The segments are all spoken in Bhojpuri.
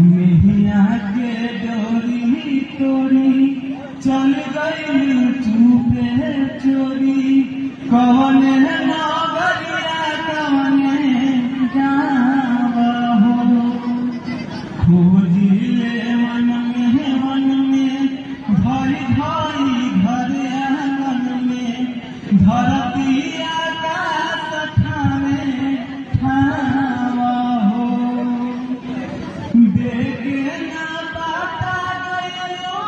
मेहिया के डोरी तोरी चल गई चुपे चोरी कौन नगरिया कौन जावा हो खोजिले मन में भरी भरी घर आंगन में धरती आकाश ठावे ठावा हो देखे ना पाता गयो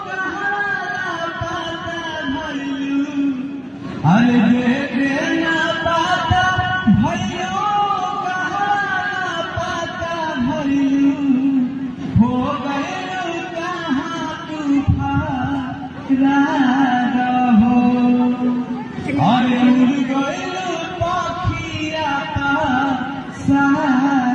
कहाँ पाता भइलू अरे देखे ना पाता भयो कहाँ पाता भइलू हो गयो कहाँ तूफान हो अरे उड़ गयो पखिया सारा